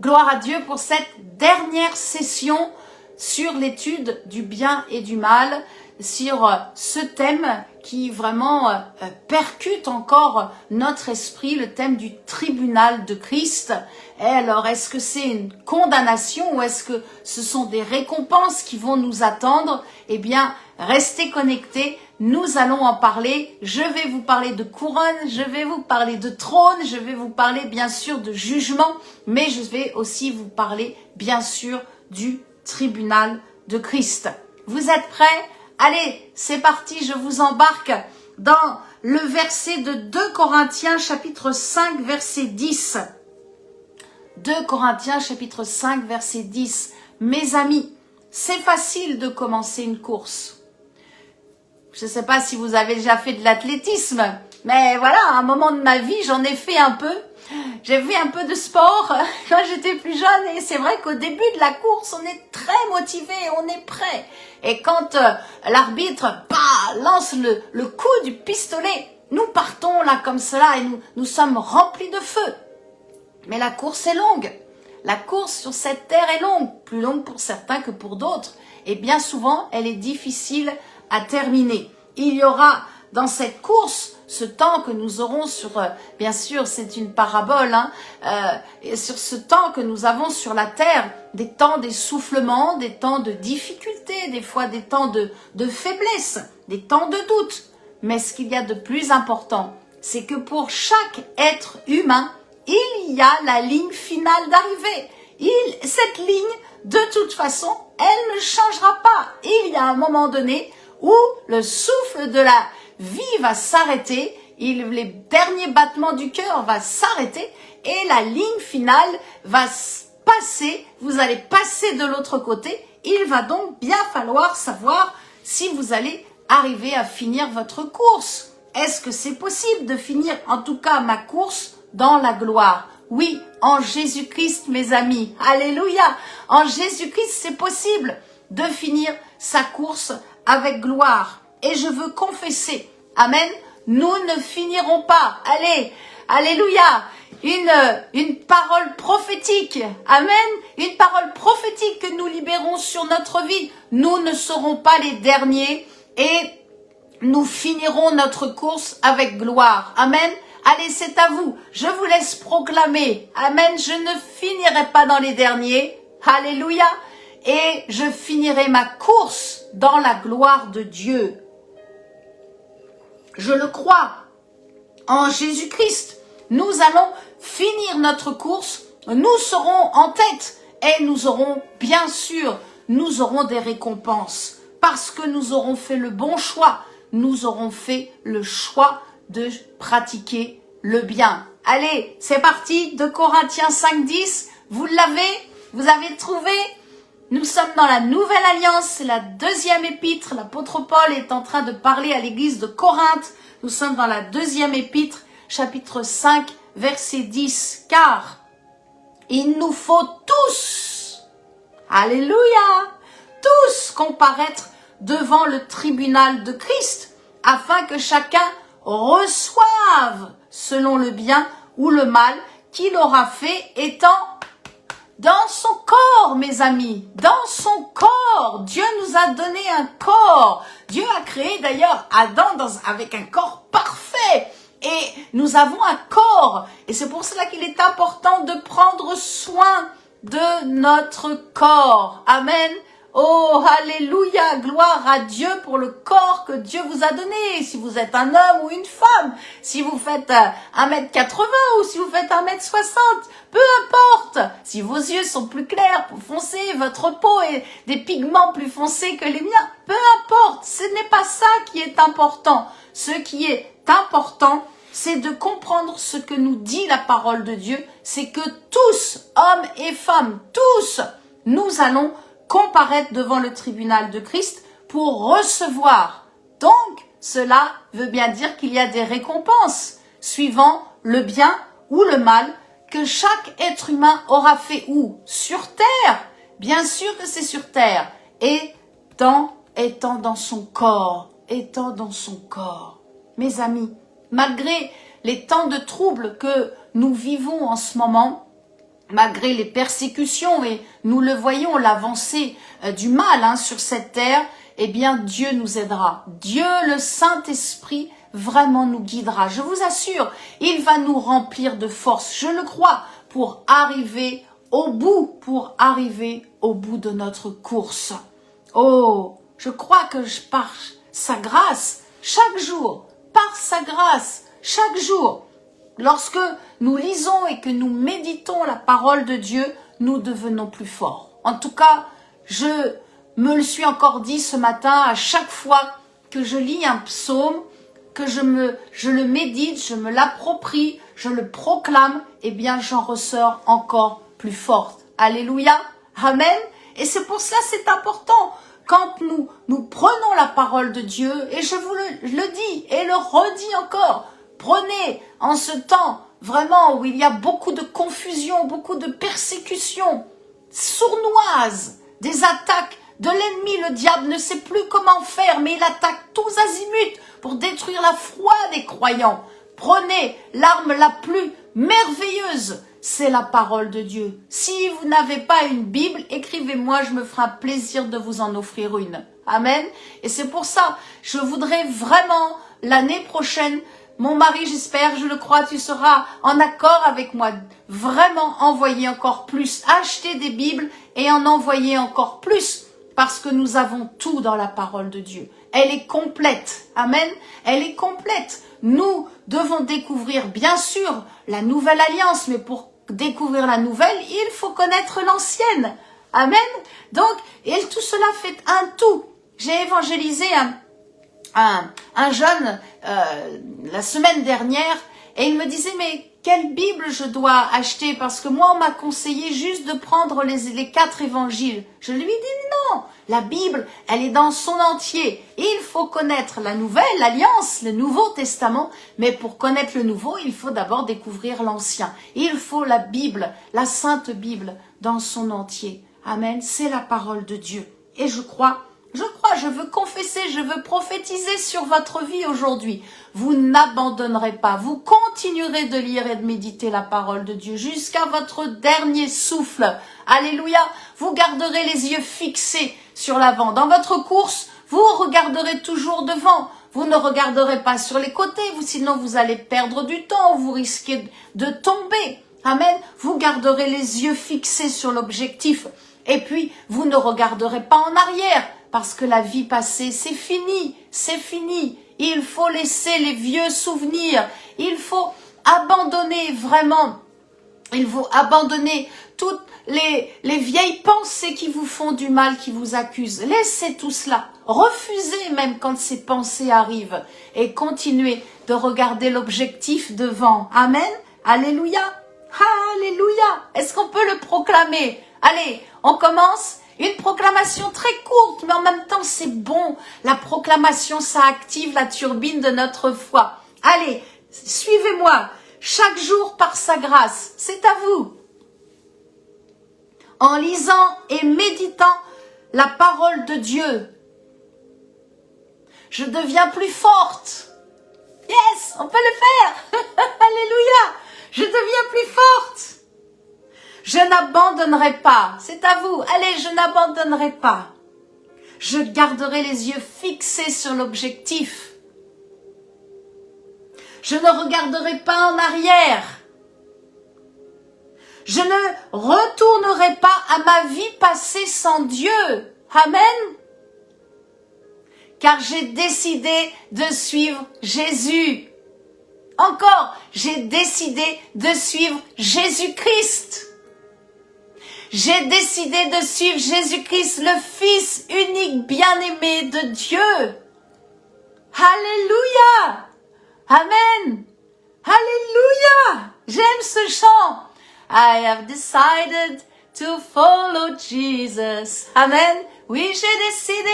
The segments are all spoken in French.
Gloire à Dieu pour cette dernière session sur l'étude du bien et du mal, sur ce thème qui vraiment percute encore notre esprit, le thème du tribunal de Christ. Et alors, est-ce que c'est une condamnation ou est-ce que ce sont des récompenses qui vont nous attendre? Eh bien, restez connectés, nous allons en parler. Je vais vous parler de couronne, je vais vous parler de trône, je vais vous parler bien sûr de jugement, mais je vais aussi vous parler bien sûr du tribunal de Christ. Vous êtes prêts? Allez, c'est parti, je vous embarque dans le verset de 2 Corinthiens chapitre 5 verset 10. 2 Corinthiens chapitre 5 verset 10. Mes amis, c'est facile de commencer une course. Je ne sais pas si vous avez déjà fait de l'athlétisme, mais voilà, à un moment de ma vie, j'en ai fait un peu. J'ai fait un peu de sport quand j'étais plus jeune et c'est vrai qu'au début de la course, on est très motivé, on est prêt. Et quand l'arbitre lance le coup du pistolet, nous partons là comme cela et nous sommes remplis de feu. Mais la course est longue. La course sur cette terre est longue, plus longue pour certains que pour d'autres. Et bien souvent, elle est difficile à terminer. Il y aura dans cette course ce temps que nous aurons sur, bien sûr, c'est une parabole, et sur ce temps que nous avons sur la terre, des temps d'essoufflement, des temps de difficulté, des fois des temps de faiblesse, des temps de doute. Mais ce qu'il y a de plus important, c'est que pour chaque être humain, il y a la ligne finale d'arrivée. Cette ligne, de toute façon, elle ne changera pas. Il y a un moment donné où le souffle de la vie va s'arrêter, les derniers battements du cœur va s'arrêter et la ligne finale va passer, vous allez passer de l'autre côté. Il va donc bien falloir savoir si vous allez arriver à finir votre course. Est-ce que c'est possible de finir, en tout cas ma course, dans la gloire? Oui, en Jésus-Christ, mes amis. Alléluia! En Jésus-Christ, c'est possible de finir sa course avec gloire. Et je veux confesser, amen, nous ne finirons pas. Allez, alléluia, une parole prophétique, amen, une parole prophétique que nous libérons sur notre vie. Nous ne serons pas les derniers et nous finirons notre course avec gloire. Amen. Allez, c'est à vous. Je vous laisse proclamer. Amen. Je ne finirai pas dans les derniers. Alléluia. Et je finirai ma course dans la gloire de Dieu. Je le crois. En Jésus-Christ, nous allons finir notre course. Nous serons en tête. Et nous aurons, bien sûr, nous aurons des récompenses. Parce que nous aurons fait le bon choix. Nous aurons fait le choix de pratiquer le bien. Allez, c'est parti, 2 Corinthiens 5:10, vous l'avez? Vous avez trouvé? Nous sommes dans la Nouvelle Alliance, c'est la deuxième épître, l'apôtre Paul est en train de parler à l'église de Corinthe. Nous sommes dans la deuxième épître, chapitre 5, verset 10, car il nous faut tous, alléluia, tous comparaître devant le tribunal de Christ, afin que chacun reçoive selon le bien ou le mal qu'il aura fait, étant dans son corps, mes amis, dans son corps. Dieu nous a donné un corps. Dieu a créé d'ailleurs Adam avec un corps parfait. Et nous avons un corps. Et c'est pour cela qu'il est important de prendre soin de notre corps. Amen. Oh, alléluia, gloire à Dieu pour le corps que Dieu vous a donné. Si vous êtes un homme ou une femme, si vous faites 1m80 ou si vous faites 1m60, peu importe. Si vos yeux sont plus clairs, plus foncés, votre peau est des pigments plus foncés que les miens, peu importe. Ce n'est pas ça qui est important. Ce qui est important, c'est de comprendre ce que nous dit la parole de Dieu. C'est que tous, hommes et femmes, tous, nous allons comparaître devant le tribunal de Christ pour recevoir. Donc, cela veut bien dire qu'il y a des récompenses suivant le bien ou le mal que chaque être humain aura fait où? Sur terre. Bien sûr que c'est sur terre. Et étant dans son corps. Étant dans son corps. Mes amis, malgré les temps de troubles que nous vivons en ce moment, malgré les persécutions, et nous le voyons, l'avancée du mal sur cette terre, eh bien Dieu nous aidera. Dieu, le Saint-Esprit, vraiment nous guidera. Je vous assure, il va nous remplir de force, je le crois, pour arriver au bout de notre course. Oh, je crois que par sa grâce, chaque jour, par sa grâce, chaque jour, lorsque nous lisons et que nous méditons la parole de Dieu, nous devenons plus forts. En tout cas, je me le suis encore dit ce matin, à chaque fois que je lis un psaume, que je le médite, je me l'approprie, je le proclame, eh bien j'en ressors encore plus forte. Alléluia, amen. Et c'est pour cela c'est important, quand nous prenons la parole de Dieu, et je vous le dis et le redis encore, prenez en ce temps vraiment où il y a beaucoup de confusion, beaucoup de persécutions sournoises, des attaques de l'ennemi. Le diable ne sait plus comment faire, mais il attaque tous azimuts pour détruire la foi des croyants. Prenez l'arme la plus merveilleuse, c'est la parole de Dieu. Si vous n'avez pas une Bible, écrivez-moi, je me ferai un plaisir de vous en offrir une. Amen. Et c'est pour ça, je voudrais vraiment, l'année prochaine, mon mari, j'espère, je le crois, tu seras en accord avec moi, vraiment envoyer encore plus, acheter des Bibles et en envoyer encore plus, parce que nous avons tout dans la parole de Dieu. Elle est complète. Amen. Elle est complète. Nous devons découvrir, bien sûr, la nouvelle alliance, mais pour découvrir la nouvelle, il faut connaître l'ancienne. Amen. Donc, et tout cela fait un tout. J'ai évangélisé un jeune la semaine dernière et il me disait, mais quelle Bible je dois acheter? Parce que moi, on m'a conseillé juste de prendre les 4 évangiles. Je lui ai dit non, la Bible, elle est dans son entier. Il faut connaître la nouvelle alliance, le Nouveau Testament, mais pour connaître le Nouveau, il faut d'abord découvrir l'Ancien. Il faut la Bible, la Sainte Bible, dans son entier. Amen, c'est la parole de Dieu. Et je crois, je veux confesser, je veux prophétiser sur votre vie aujourd'hui. Vous n'abandonnerez pas, vous continuerez de lire et de méditer la parole de Dieu jusqu'à votre dernier souffle. Alléluia, vous garderez les yeux fixés sur l'avant. Dans votre course, vous regarderez toujours devant. Vous ne regarderez pas sur les côtés, sinon vous allez perdre du temps, vous risquez de tomber. Amen, vous garderez les yeux fixés sur l'objectif. Et puis, vous ne regarderez pas en arrière, parce que la vie passée, c'est fini, c'est fini. Il faut laisser les vieux souvenirs, il faut abandonner vraiment, il faut abandonner toutes les vieilles pensées qui vous font du mal, qui vous accusent. Laissez tout cela, refusez même quand ces pensées arrivent et continuez de regarder l'objectif devant. Amen, alléluia, alléluia. Est-ce qu'on peut le proclamer? Allez, on commence. Une proclamation très courte, mais en même temps c'est bon. La proclamation, ça active la turbine de notre foi. Allez, suivez-moi. Chaque jour par sa grâce, c'est à vous. En lisant et méditant la parole de Dieu, je deviens plus forte. Yes, on peut le faire. Alléluia. Je deviens plus forte. Je n'abandonnerai pas. C'est à vous. Allez, je n'abandonnerai pas. Je garderai les yeux fixés sur l'objectif. Je ne regarderai pas en arrière. Je ne retournerai pas à ma vie passée sans Dieu. Amen. Car j'ai décidé de suivre Jésus. Encore, j'ai décidé de suivre Jésus-Christ. J'ai décidé de suivre Jésus-Christ, le Fils unique bien-aimé de Dieu. Alléluia. Amen. Alléluia. J'aime ce chant. I have decided to follow Jesus. Amen. Oui, j'ai décidé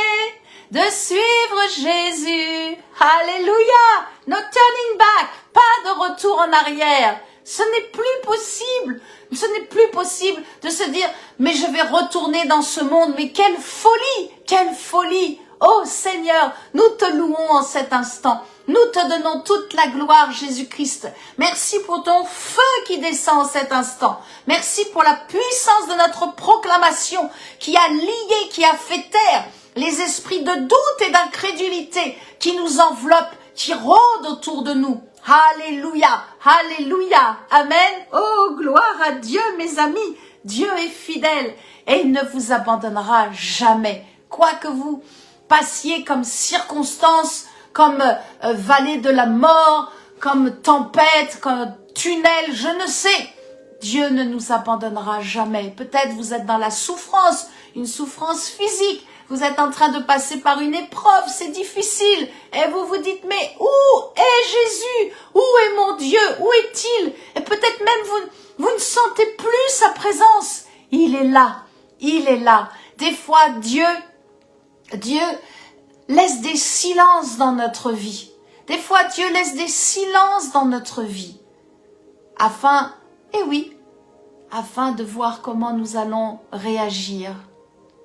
de suivre Jésus. Alléluia. No turning back. Pas de retour en arrière. Ce n'est plus possible. Ce n'est plus possible de se dire, mais je vais retourner dans ce monde. Mais quelle folie. Quelle folie. Oh Seigneur, nous te louons en cet instant. Nous te donnons toute la gloire, Jésus-Christ. Merci pour ton feu qui descend en cet instant. Merci pour la puissance de notre proclamation qui a lié, qui a fait taire les esprits de doute et d'incrédulité qui nous enveloppent, qui rôdent autour de nous. Alléluia, alléluia, amen. Oh, gloire à Dieu, mes amis. Dieu est fidèle et il ne vous abandonnera jamais. Quoi que vous passiez comme circonstance, comme vallée de la mort, comme tempête, comme tunnel, je ne sais. Dieu ne nous abandonnera jamais. Peut-être vous êtes dans la souffrance, une souffrance physique. Vous êtes en train de passer par une épreuve, c'est difficile. Et vous vous dites, mais où est Jésus? Où est mon Dieu? Où est-il? Et peut-être même vous ne sentez plus sa présence. Il est là, il est là. Des fois, Dieu laisse des silences dans notre vie. Des fois, Dieu laisse des silences dans notre vie. Afin de voir comment nous allons réagir.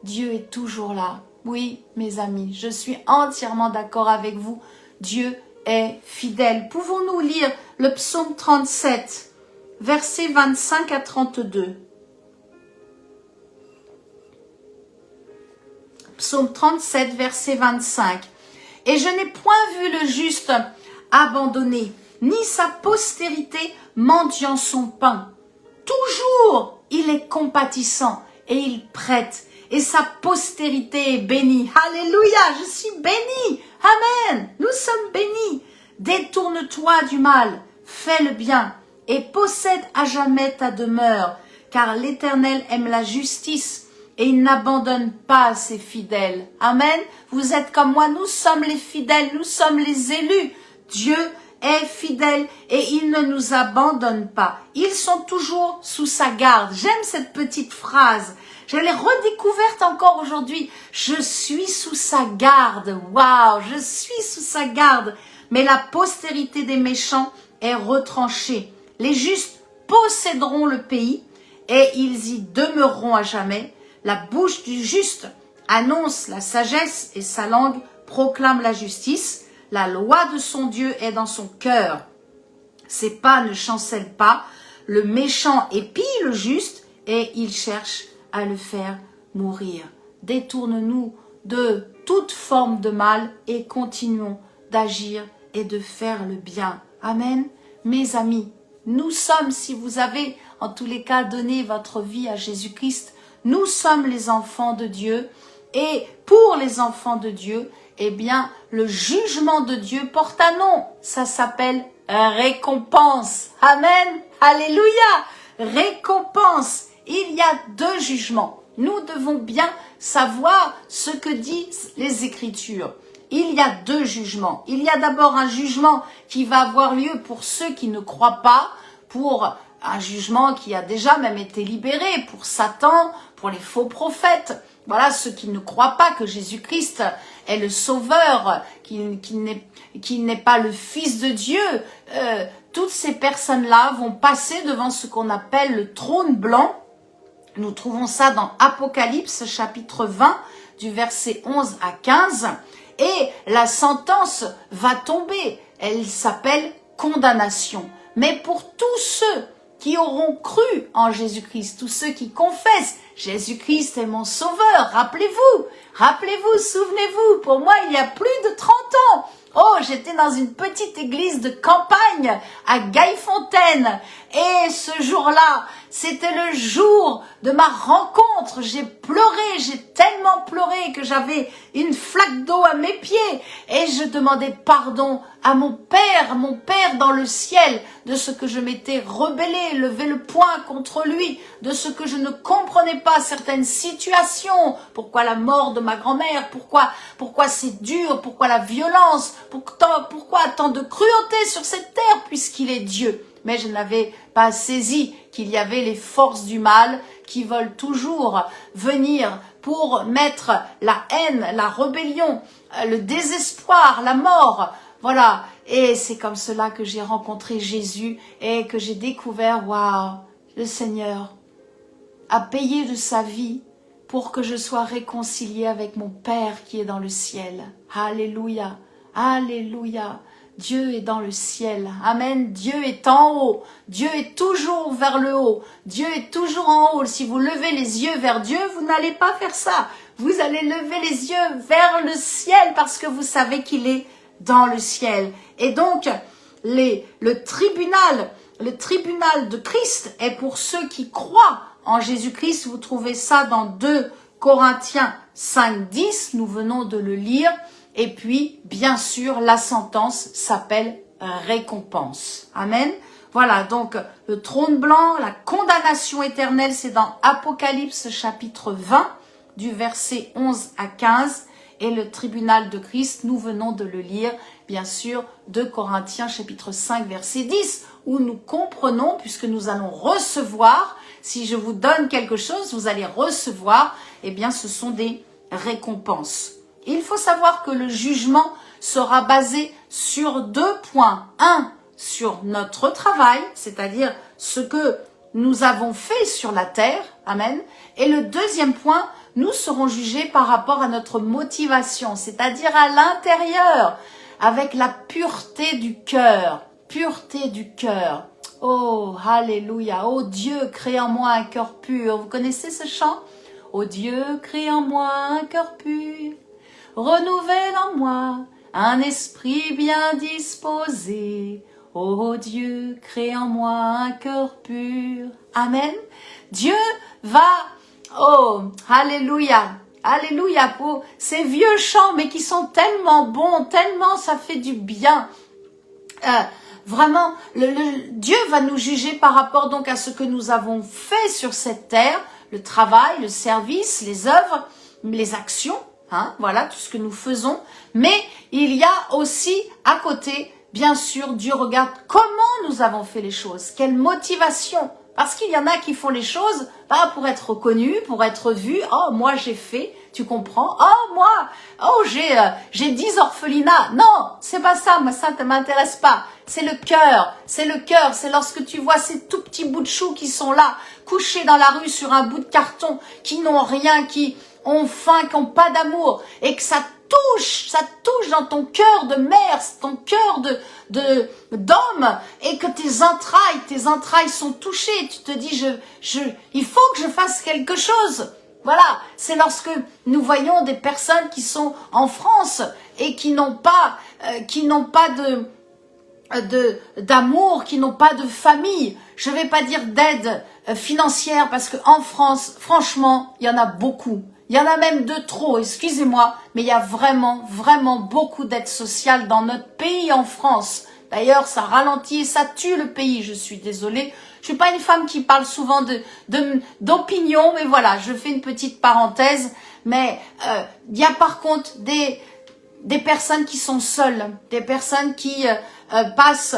Dieu est toujours là. Oui, mes amis, je suis entièrement d'accord avec vous. Dieu est fidèle. Pouvons-nous lire le psaume 37, versets 25 à 32. Psaume 37, verset 25. « Et je n'ai point vu le juste abandonné, ni sa postérité mendiant son pain. Toujours il est compatissant et il prête, et sa postérité est bénie. » Alléluia, je suis béni. Amen, nous sommes bénis. « Détourne-toi du mal, fais le bien, et possède à jamais ta demeure, car l'Éternel aime la justice, et il n'abandonne pas ses fidèles. » Amen. Vous êtes comme moi, nous sommes les fidèles, nous sommes les élus. Dieu est fidèle et il ne nous abandonne pas. Ils sont toujours sous sa garde. J'aime cette petite phrase. Je l'ai redécouverte encore aujourd'hui. Je suis sous sa garde. Waouh, je suis sous sa garde. Mais la postérité des méchants est retranchée. Les justes posséderont le pays et ils y demeureront à jamais. La bouche du juste annonce la sagesse et sa langue proclame la justice. La loi de son Dieu est dans son cœur. Ses pas ne chancellent pas. Le méchant épie le juste et il cherche à le faire mourir. Détourne-nous de toute forme de mal et continuons d'agir et de faire le bien. Amen. Mes amis, nous sommes, si vous avez en tous les cas donné votre vie à Jésus-Christ, nous sommes les enfants de Dieu et pour les enfants de Dieu, eh bien, le jugement de Dieu porte un nom. Ça s'appelle récompense. Amen. Alléluia. Récompense. Il y a deux jugements. Nous devons bien savoir ce que disent les Écritures. Il y a deux jugements. Il y a d'abord un jugement qui va avoir lieu pour ceux qui ne croient pas, pour un jugement qui a déjà même été libéré pour Satan, pour les faux prophètes. Voilà, ceux qui ne croient pas que Jésus-Christ est le Sauveur, qu'il n'est pas le Fils de Dieu. Toutes ces personnes-là vont passer devant ce qu'on appelle le trône blanc. Nous trouvons ça dans Apocalypse chapitre 20, du verset 11 à 15. Et la sentence va tomber. Elle s'appelle condamnation. Mais pour tous ceux qui auront cru en Jésus-Christ, tous ceux qui confessent Jésus-Christ est mon sauveur, rappelez-vous, souvenez-vous, pour moi il y a plus de 30 ans, oh j'étais dans une petite église de campagne à Gaillefontaine et ce jour-là, c'était le jour de ma rencontre, j'ai pleuré, j'ai tellement pleuré que j'avais une flaque d'eau à mes pieds et je demandais pardon à mon Père dans le ciel, de ce que je m'étais rebellé, levé le poing contre lui, de ce que je ne comprenais pas certaines situations, pourquoi la mort de ma grand-mère, pourquoi c'est dur, pourquoi la violence, pourquoi tant de cruauté sur cette terre puisqu'il est Dieu. Mais je n'avais pas saisi qu'il y avait les forces du mal qui veulent toujours venir pour mettre la haine, la rébellion, le désespoir, la mort. Voilà, et c'est comme cela que j'ai rencontré Jésus et que j'ai découvert, waouh, le Seigneur a payé de sa vie pour que je sois réconcilié avec mon Père qui est dans le ciel. Alléluia, alléluia. Dieu est dans le ciel. Amen. Dieu est en haut. Dieu est toujours vers le haut. Dieu est toujours en haut. Si vous levez les yeux vers Dieu, vous n'allez pas faire ça. Vous allez lever les yeux vers le ciel parce que vous savez qu'il est dans le ciel. Et donc, le tribunal de Christ est pour ceux qui croient en Jésus-Christ. Vous trouvez ça dans 2 Corinthiens 5, 10. Nous venons de le lire. Et puis, bien sûr, la sentence s'appelle récompense. Amen. Voilà, donc le trône blanc, la condamnation éternelle, c'est dans Apocalypse chapitre 20, du verset 11 à 15. Et le tribunal de Christ, nous venons de le lire, bien sûr, 2 Corinthiens chapitre 5, verset 10, où nous comprenons, puisque nous allons recevoir, si je vous donne quelque chose, vous allez recevoir, eh bien, ce sont des récompenses. Il faut savoir que le jugement sera basé sur 2 points. Un, sur notre travail, c'est-à-dire ce que nous avons fait sur la terre. Amen. Et le deuxième point, nous serons jugés par rapport à notre motivation, c'est-à-dire à l'intérieur, avec la pureté du cœur. Pureté du cœur. Oh, alléluia. Oh Dieu, crée en moi un cœur pur. Vous connaissez ce chant? Oh Dieu, crée en moi un cœur pur. Renouvelle en moi un esprit bien disposé. Ô Dieu, crée en moi un cœur pur. Amen. Dieu va, oh, alléluia, alléluia pour ces vieux chants, mais qui sont tellement bons, tellement ça fait du bien. Vraiment, Dieu va nous juger par rapport donc à ce que nous avons fait sur cette terre, le travail, le service, les œuvres, les actions. Voilà tout ce que nous faisons, mais il y a aussi à côté, bien sûr, Dieu regarde comment nous avons fait les choses, quelle motivation, parce qu'il y en a qui font les choses pour être reconnus, pour être vus. Oh, moi j'ai fait, tu comprends? Oh, moi, oh j'ai 10 orphelinats. Non, c'est pas ça, moi ça ne m'intéresse pas. C'est le cœur, c'est lorsque tu vois ces tout petits bouts de choux qui sont là, couchés dans la rue sur un bout de carton, qui n'ont rien, qui ont faim, qui n'ont pas d'amour, et que ça touche dans ton cœur de mère, ton cœur d'homme, et que tes entrailles sont touchées. Tu te dis, il faut que je fasse quelque chose. Voilà, c'est lorsque nous voyons des personnes qui sont en France et qui n'ont pas d'amour, qui n'ont pas de famille. Je vais pas dire d'aide financière parce que en France, franchement, il y en a beaucoup. Il y en a même de trop, excusez-moi, mais il y a vraiment, vraiment beaucoup d'aide sociale dans notre pays en France. D'ailleurs, ça ralentit et ça tue le pays, je suis désolée. Je suis pas une femme qui parle souvent d'opinion, mais voilà, je fais une petite parenthèse. Mais il y a par contre des personnes qui sont seules, des personnes qui passent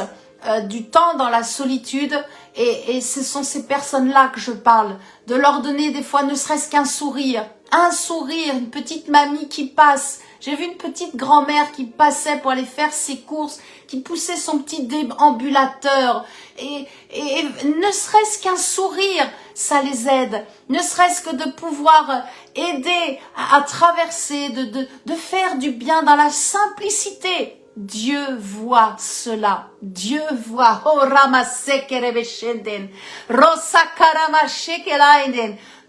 du temps dans la solitude, et ce sont ces personnes-là que je parle, de leur donner des fois ne serait-ce qu'un sourire, une petite mamie qui passe. J'ai vu une petite grand-mère qui passait pour aller faire ses courses, qui poussait son petit déambulateur, et ne serait-ce qu'un sourire, ça les aide, ne serait-ce que de pouvoir aider à traverser, de faire du bien dans la simplicité. Dieu voit cela. Dieu voit. Oh,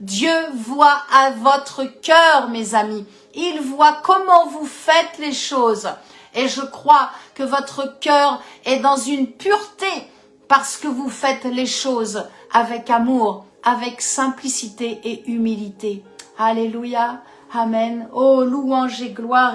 Dieu voit à votre cœur, mes amis. Il voit comment vous faites les choses. Et je crois que votre cœur est dans une pureté parce que vous faites les choses avec amour, avec simplicité et humilité. Alléluia. Amen. Oh, louange et gloire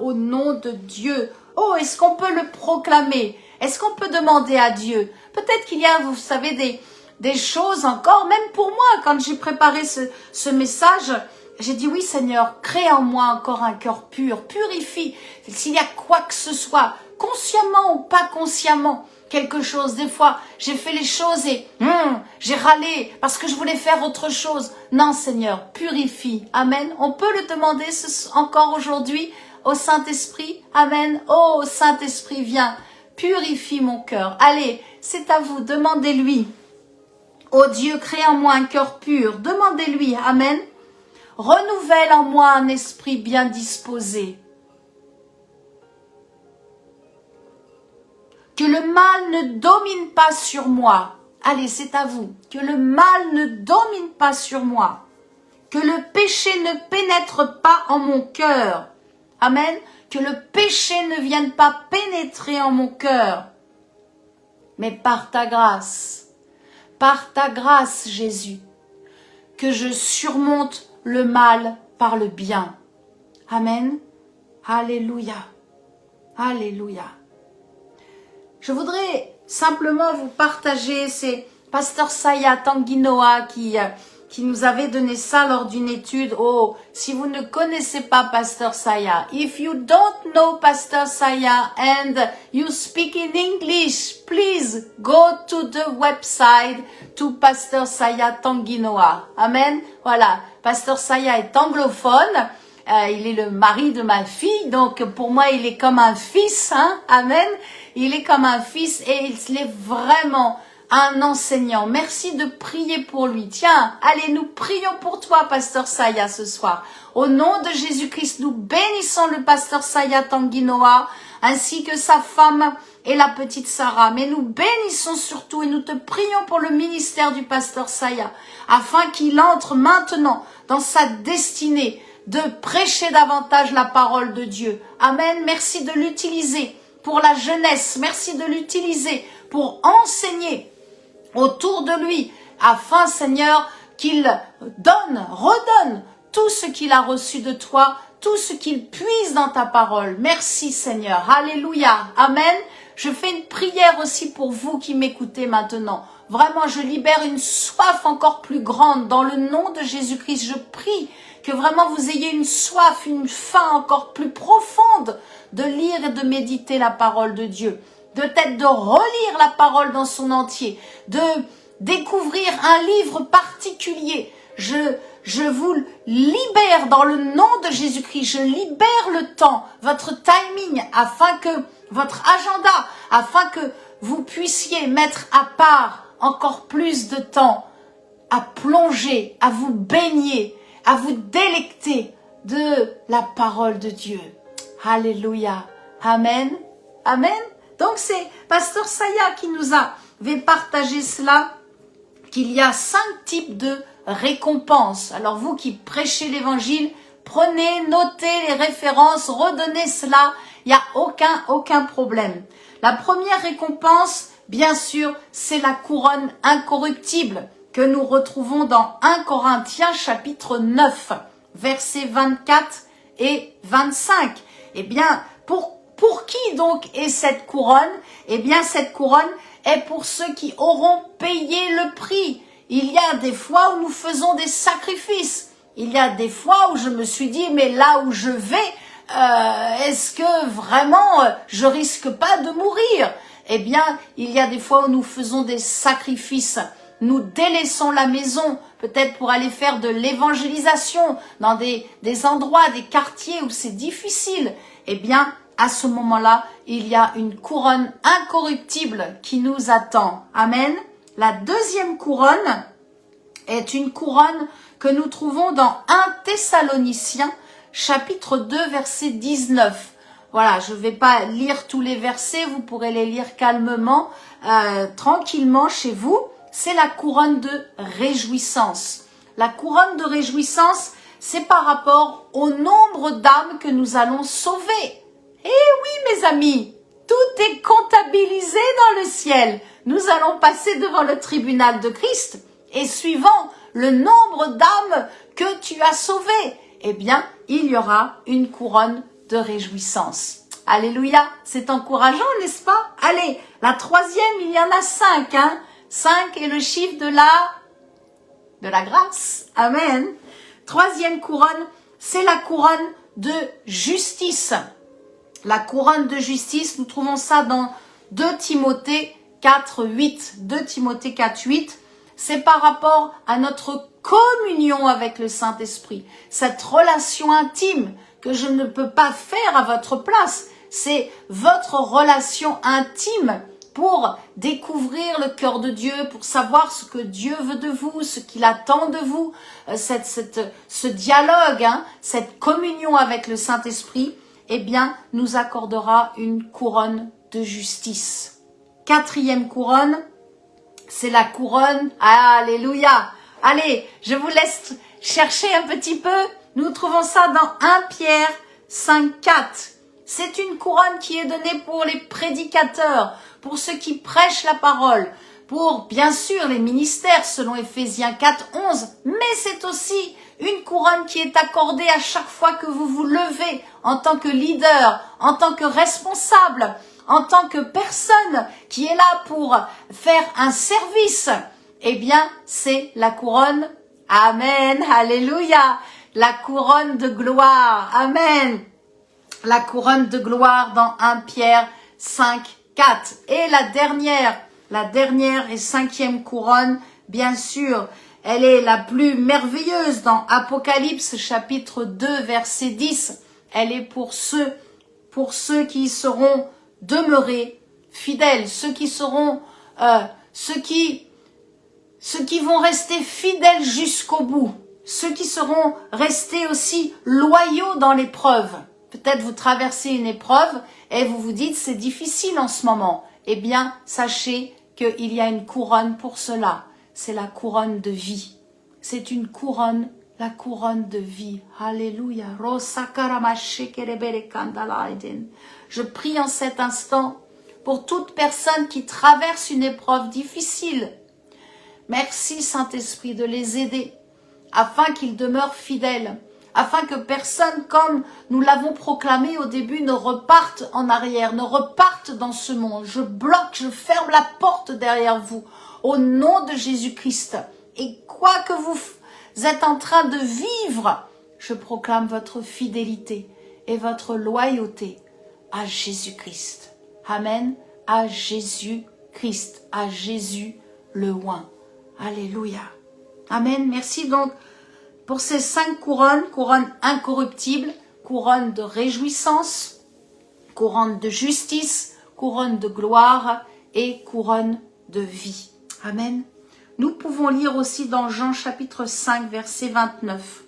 au nom de Dieu. Oh, est-ce qu'on peut le proclamer? Est-ce qu'on peut demander à Dieu? Peut-être qu'il y a, vous savez, des choses encore, même pour moi, quand j'ai préparé ce message, j'ai dit oui Seigneur, crée en moi encore un cœur pur, purifie. S'il y a quoi que ce soit, consciemment ou pas consciemment, quelque chose. Des fois, j'ai fait les choses et j'ai râlé parce que je voulais faire autre chose. Non Seigneur, purifie. Amen. On peut le demander encore aujourd'hui au Saint-Esprit. Amen. Oh Saint-Esprit, viens, purifie mon cœur. Allez, c'est à vous, demandez-lui. Oh Dieu, crée en moi un cœur pur. Demandez-lui. Amen. renouvelle en moi un esprit bien disposé. Que le mal ne domine pas sur moi. Allez, c'est à vous. Que le mal ne domine pas sur moi. Que le péché ne pénètre pas en mon cœur. Amen. Que le péché ne vienne pas pénétrer en mon cœur. Mais par ta grâce, Jésus, que je surmonte le mal par le bien. Amen. Alléluia. Alléluia. Je voudrais simplement vous partager, c'est Pasteur Saya Tanguinoa qui nous avait donné ça lors d'une étude. Oh, si vous ne connaissez pas Pasteur Saya, if you don't know Pasteur Saya and you speak in English, please go to the website to Pasteur Saya Tanguinoa. Amen. Voilà, Pasteur Saya est anglophone. Il est le mari de ma fille, donc pour moi, il est comme un fils, hein, amen. Il est comme un fils et il est vraiment un enseignant. Merci de prier pour lui. Tiens, allez, nous prions pour toi, Pasteur Saya, ce soir. Au nom de Jésus-Christ, nous bénissons le Pasteur Saya Tanguinoa, ainsi que sa femme et la petite Sarah. Mais nous bénissons surtout et nous te prions pour le ministère du Pasteur Saya, afin qu'il entre maintenant dans sa destinée, de prêcher davantage la parole de Dieu. Amen. Merci de l'utiliser pour la jeunesse. Merci de l'utiliser pour enseigner autour de lui, afin, Seigneur, qu'il redonne tout ce qu'il a reçu de toi, tout ce qu'il puise dans ta parole. Merci, Seigneur. Alléluia. Amen. Je fais une prière aussi pour vous qui m'écoutez maintenant. Vraiment, je libère une soif encore plus grande dans le nom de Jésus-Christ. Je prie que vraiment vous ayez une soif, une faim encore plus profonde de lire et de méditer la parole de Dieu. Peut-être de relire la parole dans son entier, de découvrir un livre particulier. Je vous libère dans le nom de Jésus-Christ. Je libère le temps, votre timing, afin que votre agenda, afin que vous puissiez mettre à part encore plus de temps à plonger, à vous baigner, à vous délecter de la parole de Dieu. Alléluia. Amen. Amen. Donc c'est Pasteur Saya qui nous avait partagé cela, qu'il y a 5 types de récompenses. Alors vous qui prêchez l'évangile, prenez, notez les références, redonnez cela, il n'y a aucun problème. La première récompense, bien sûr, c'est la couronne incorruptible que nous retrouvons dans 1 Corinthiens chapitre 9, versets 24 et 25. Eh bien, pour qui donc est cette couronne? Eh bien, cette couronne est pour ceux qui auront payé le prix. Il y a des fois où nous faisons des sacrifices. Il y a des fois où je me suis dit, mais là où je vais, est-ce que vraiment je risque pas de mourir? Eh bien, il y a des fois où nous faisons des sacrifices. Nous délaissons la maison, peut-être pour aller faire de l'évangélisation dans des endroits, des quartiers où c'est difficile. Eh bien, à ce moment-là, il y a une couronne incorruptible qui nous attend. Amen. La deuxième couronne est une couronne que nous trouvons dans 1 Thessaloniciens, chapitre 2, verset 19. Voilà, je ne vais pas lire tous les versets, vous pourrez les lire calmement, tranquillement chez vous. C'est la couronne de réjouissance. La couronne de réjouissance, c'est par rapport au nombre d'âmes que nous allons sauver. Eh oui, mes amis, tout est comptabilisé dans le ciel. Nous allons passer devant le tribunal de Christ et suivant le nombre d'âmes que tu as sauvées, eh bien, il y aura une couronne de réjouissance. Alléluia, c'est encourageant, n'est-ce pas? Allez, la troisième, il y en a 5, hein. 5 est le chiffre de la grâce. Amen. Troisième couronne, c'est la couronne de justice. La couronne de justice, nous trouvons ça dans 2 Timothée 4, 8. 2 Timothée 4, 8. C'est par rapport à notre communion avec le Saint-Esprit. Cette relation intime que je ne peux pas faire à votre place. C'est votre relation intime pour découvrir le cœur de Dieu, pour savoir ce que Dieu veut de vous, ce qu'il attend de vous, ce dialogue, cette communion avec le Saint-Esprit, eh bien, nous accordera une couronne de justice. 4e couronne, c'est la couronne. Alléluia. Allez, je vous laisse chercher un petit peu. Nous trouvons ça dans 1 Pierre 5,4. C'est une couronne qui est donnée pour les prédicateurs, pour ceux qui prêchent la parole, pour bien sûr les ministères selon Éphésiens 4,11, mais c'est aussi une couronne qui est accordée à chaque fois que vous vous levez en tant que leader, en tant que responsable, en tant que personne qui est là pour faire un service. Eh bien, c'est la couronne. Amen. Alléluia. La couronne de gloire. Amen. La couronne de gloire dans 1 Pierre 5,4. Et la dernière et 5e couronne, bien sûr, elle est la plus merveilleuse dans Apocalypse chapitre 2 verset 10. Elle est pour ceux qui seront demeurés fidèles, ceux qui vont rester fidèles jusqu'au bout, ceux qui seront restés aussi loyaux dans l'épreuve. Peut-être vous traversez une épreuve et vous vous dites c'est difficile en ce moment. Eh bien, sachez qu'il y a une couronne pour cela. C'est la couronne de vie. C'est une couronne, la couronne de vie. Alléluia. Je prie en cet instant pour toute personne qui traverse une épreuve difficile. Merci Saint-Esprit de les aider afin qu'ils demeurent fidèles. Afin que personne, comme nous l'avons proclamé au début, ne reparte en arrière, ne reparte dans ce monde. Je bloque, je ferme la porte derrière vous, au nom de Jésus-Christ. Et quoi que vous êtes en train de vivre, je proclame votre fidélité et votre loyauté à Jésus-Christ. Amen. À Jésus-Christ, à Jésus le oint. Alléluia. Amen. Merci donc pour ces 5 couronnes, couronne incorruptible, couronne de réjouissance, couronne de justice, couronne de gloire et couronne de vie. Amen. Nous pouvons lire aussi dans Jean chapitre 5, verset 29,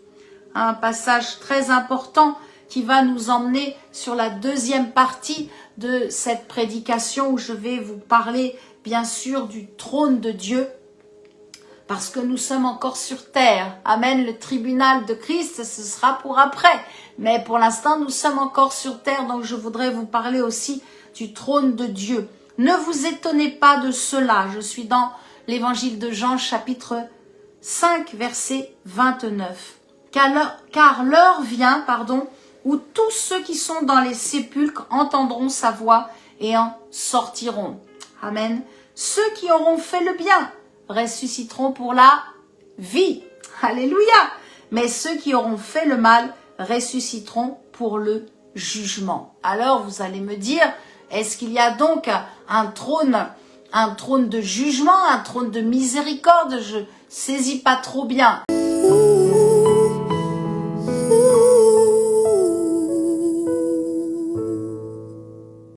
un passage très important qui va nous emmener sur la deuxième partie de cette prédication où je vais vous parler bien sûr du trône de Dieu. Parce que nous sommes encore sur terre. Amen. Le tribunal de Christ, ce sera pour après. Mais pour l'instant, nous sommes encore sur terre. Donc, je voudrais vous parler aussi du trône de Dieu. Ne vous étonnez pas de cela. Je suis dans l'évangile de Jean, chapitre 5, verset 29. Car l'heure vient, où tous ceux qui sont dans les sépulcres entendront sa voix et en sortiront. Amen. Ceux qui auront fait le bien ressusciteront pour la vie. Alléluia. Mais ceux qui auront fait le mal ressusciteront pour le jugement. Alors vous allez me dire, est-ce qu'il y a donc un trône de jugement, un trône de miséricorde? Je saisis pas trop bien.